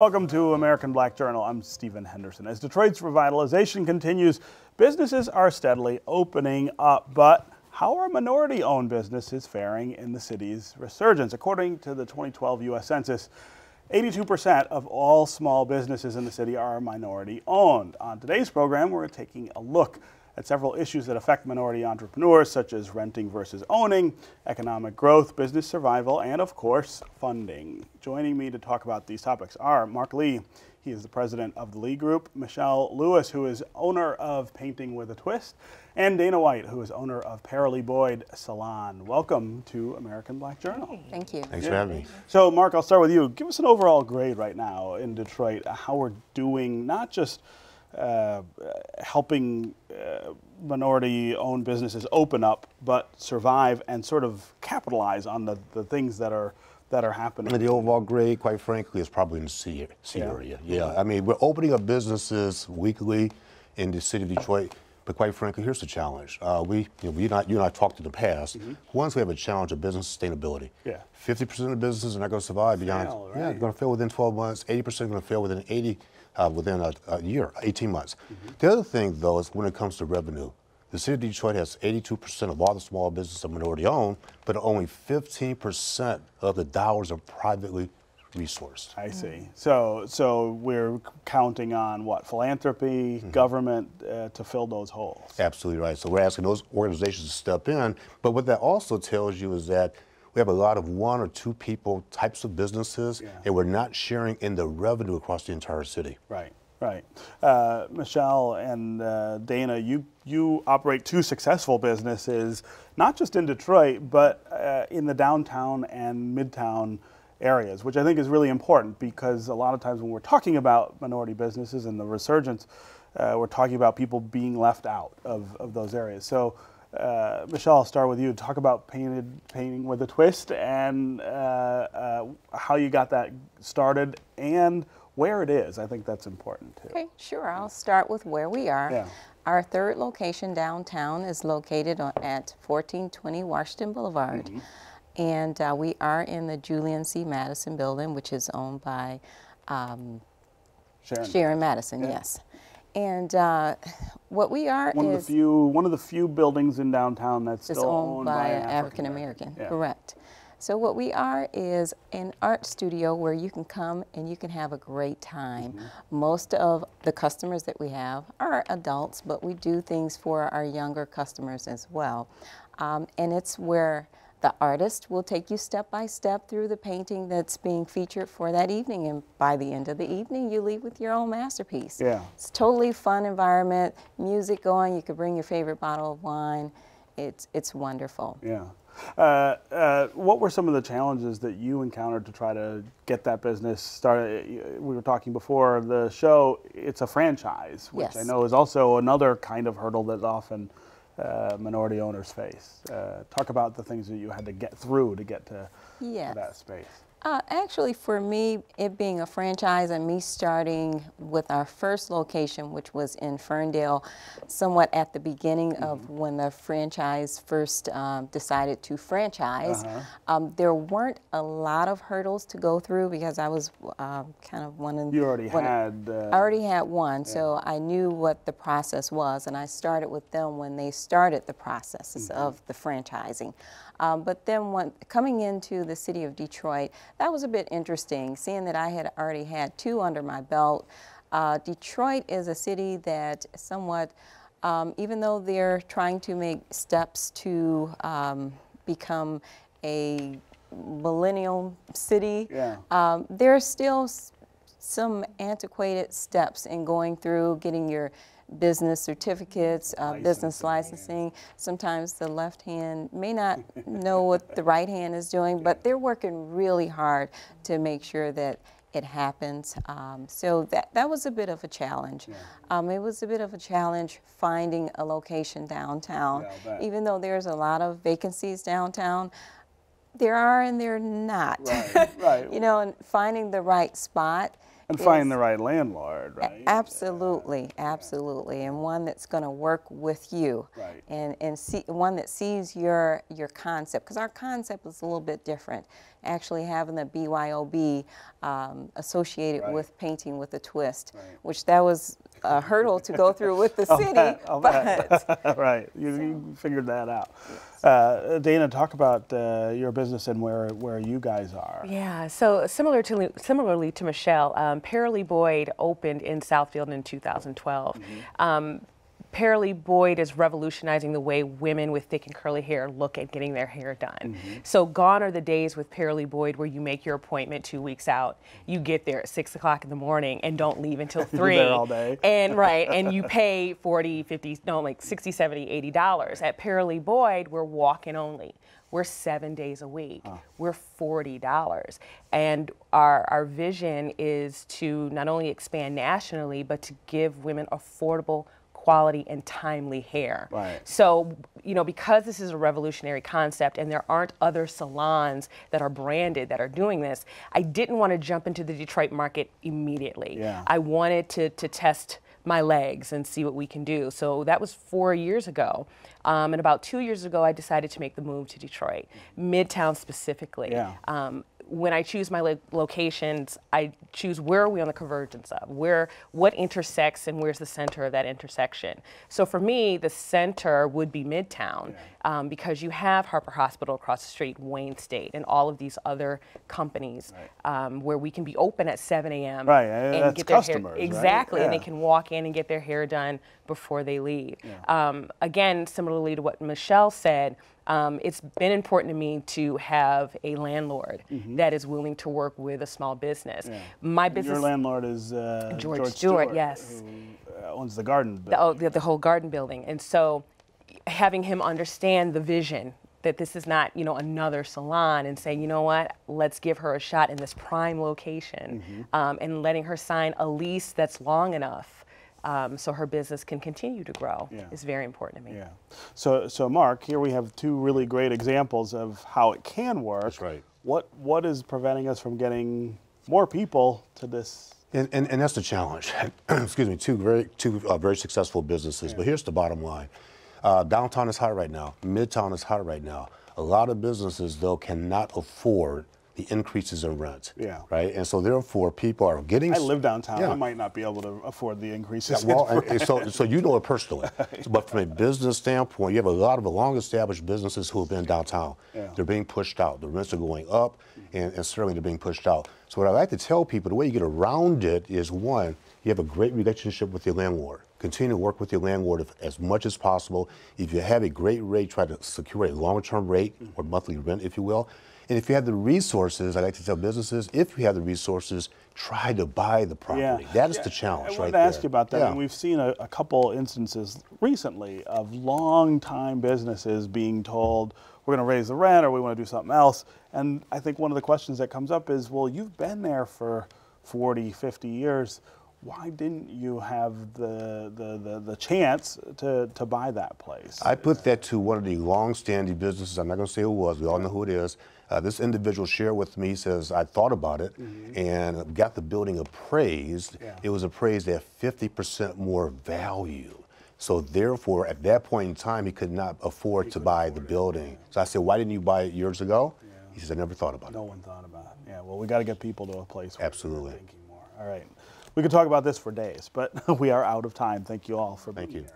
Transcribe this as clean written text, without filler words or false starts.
Welcome to American Black Journal. I'm Stephen Henderson. As Detroit's revitalization continues, businesses are steadily opening up. But how are minority-owned businesses faring in the city's resurgence? According to the 2012 U.S. Census, 82% of all small businesses in the city are minority-owned. On today's program, we're taking a look at several issues that affect minority entrepreneurs, such as renting versus owning, economic growth, business survival, and of course, funding. Joining me to talk about these topics are Mark Lee. He is the president of the Lee Group, Michelle Lewis, who is owner of Painting with a Twist, and Dana White, who is owner of PARALEE Boyd Salon. Welcome to American Black Journal. Thank you. Thanks for having me. So, Mark, I'll start with you. Give us an overall grade right now in Detroit, how we're doing, not just helping minority-owned businesses open up, but survive and sort of capitalize on the things that are happening. And the overall grade, quite frankly, is probably in the C area. Yeah, I mean, we're opening up businesses weekly in the city of Detroit, but quite frankly, here's the challenge. You and I talked in the past. Once we have a challenge of business sustainability. Yeah. 50% of the businesses are not going to survive beyond. Right? Yeah, they're going to fail within 12 months. 80% are going to fail within within a year, 18 months. The other thing, though, is when it comes to revenue. The city of Detroit has 82% of all the small businesses are minority-owned, but only 15% of the dollars are privately resourced. I see. So we're counting on what? Philanthropy, government to fill those holes. Absolutely right. So we're asking those organizations to step in. But what that also tells you is that we have a lot of one or two people types of businesses, and we're not sharing in the revenue across the entire city. Right, right. Michelle and Dana, you operate two successful businesses, not just in Detroit, but in the downtown and midtown areas, which I think is really important because a lot of times when we're talking about minority businesses and the resurgence, we're talking about people being left out of those areas. So, Michelle, I'll start with you. Talk about Painting with a Twist and how you got that started and where it is. I think that's important too. Okay, sure. I'll start with where we are. Yeah. Our third location downtown is located at 1420 Washington Boulevard. And we are in the Julian C. Madison building, which is owned by Sharon Madison, yes. And what we are one of the few buildings in downtown that's still owned by an African American. Correct. So what we are is an art studio where you can come and you can have a great time. Most of the customers that we have are adults, but we do things for our younger customers as well. And it's where the artist will take you step by step through the painting that's being featured for that evening, and by the end of the evening, you leave with your own masterpiece. Yeah. It's a totally fun environment, music going, you could bring your favorite bottle of wine. It's wonderful. Yeah. What were some of the challenges that you encountered to try to get that business started? We were talking before the show, it's a franchise, which I know is also another kind of hurdle that often minority owners face. Talk about the things that you had to get through to get to that space. Actually, for me, it being a franchise and me starting with our first location, which was in Ferndale, somewhat at the beginning of when the franchise first decided to franchise, there weren't a lot of hurdles to go through because I was kind of one of... You already had... I already had one, so I knew what the process was, and I started with them when they started the processes of the franchising. But then coming into the city of Detroit, that was a bit interesting, seeing that I had already had two under my belt. Detroit is a city that somewhat, even though they're trying to make steps to become a millennial city, there's still some antiquated steps in going through getting your business certificates, business licensing. Sometimes the left hand may not know what the right hand is doing, but they're working really hard to make sure that it happens. So that was a bit of a challenge. It was a bit of a challenge finding a location downtown. Even though there's a lot of vacancies downtown, there are and there are not. Right. You know, and finding the right spot And find the right landlord, right? Absolutely, absolutely, and one that's going to work with you, Right. and one that sees your concept, because our concept is a little bit different. Actually, having the BYOB associated Right. with painting with a twist, Right. which that was a hurdle to go through with the city, but Right, you figured that out. Dana, talk about your business and where you guys are. Yeah, so similarly to Michelle, PARALEE Boyd opened in Southfield in 2012. PARALEE Boyd is revolutionizing the way women with thick and curly hair look at getting their hair done. So gone are the days with PARALEE Boyd where you make your appointment 2 weeks out, you get there at 6 o'clock in the morning and don't leave until 3. You're there all day. And right, and you pay 40, 50, no, like 60, 70, $80. At PARALEE Boyd, we're walk-in only. We're 7 days a week. We're $40. And our vision is to not only expand nationally, but to give women affordable, quality, and timely hair. Right. So, you know, because this is a revolutionary concept and there aren't other salons that are branded that are doing this, I didn't want to jump into the Detroit market immediately. Yeah. I wanted to test my legs and see what we can do. So that was 4 years ago. And about 2 years ago, I decided to make the move to Detroit, Midtown specifically. Yeah. When I choose my locations, I choose where are we on the convergence of, what intersects and where's the center of that intersection. So for me, the center would be Midtown, because you have Harper Hospital across the street, Wayne State, and all of these other companies where we can be open at 7 a.m. Right, and that's get their customers, hair right? exactly, and Yeah. they can walk in and get their hair done before they leave. Again, similarly to what Michelle said, it's been important to me to have a landlord that is willing to work with a small business. Yeah. My business. Your landlord is George Stewart, yes. Who owns the garden building. The whole garden building. And so having him understand the vision that this is not, you know, another salon, and say, you know what, let's give her a shot in this prime location, and letting her sign a lease that's long enough so her business can continue to grow is very important to me. Yeah. So Mark, here we have two really great examples of how it can work. That's right. What is preventing us from getting more people to this? And that's the challenge. Excuse me, two very successful businesses. But here's the bottom line. Downtown is hot right now. Midtown is hot right now. A lot of businesses, though, cannot afford the increases in rent. Yeah. Right? And so therefore people are getting... I live downtown. Yeah. I might not be able to afford the increases. Yeah, well, and so you know it personally. But from a business standpoint, you have a lot of long-established businesses who have been downtown. Yeah. They're being pushed out. The rents are going up, and certainly they're being pushed out. So what I like to tell people, the way you get around it is, one, you have a great relationship with your landlord. Continue to work with your landlord as much as possible. If you have a great rate, try to secure a longer-term rate or monthly rent, if you will. And if you have the resources, I like to tell businesses, if you have the resources, try to buy the property. That is the challenge I wanted right to ask you about that. Yeah. I mean, we've seen a couple instances recently of long-time businesses being told, we're going to raise the rent or we want to do something else. And I think one of the questions that comes up is, well, you've been there for 40, 50 years. Why didn't you have the chance to buy that place? I put that to one of the long-standing businesses. I'm not going to say who it was. We all know who it is. This individual shared with me, says, I thought about it and got the building appraised. Yeah. It was appraised at 50% more value. So therefore, at that point in time, he could not afford to buy the building. So I said, why didn't you buy it years ago? He says, I never thought about it. No one thought about it. Yeah, well, we got to get people to a place where Absolutely. they're thinking more. All right. We could talk about this for days, but we are out of time. Thank you all for being here.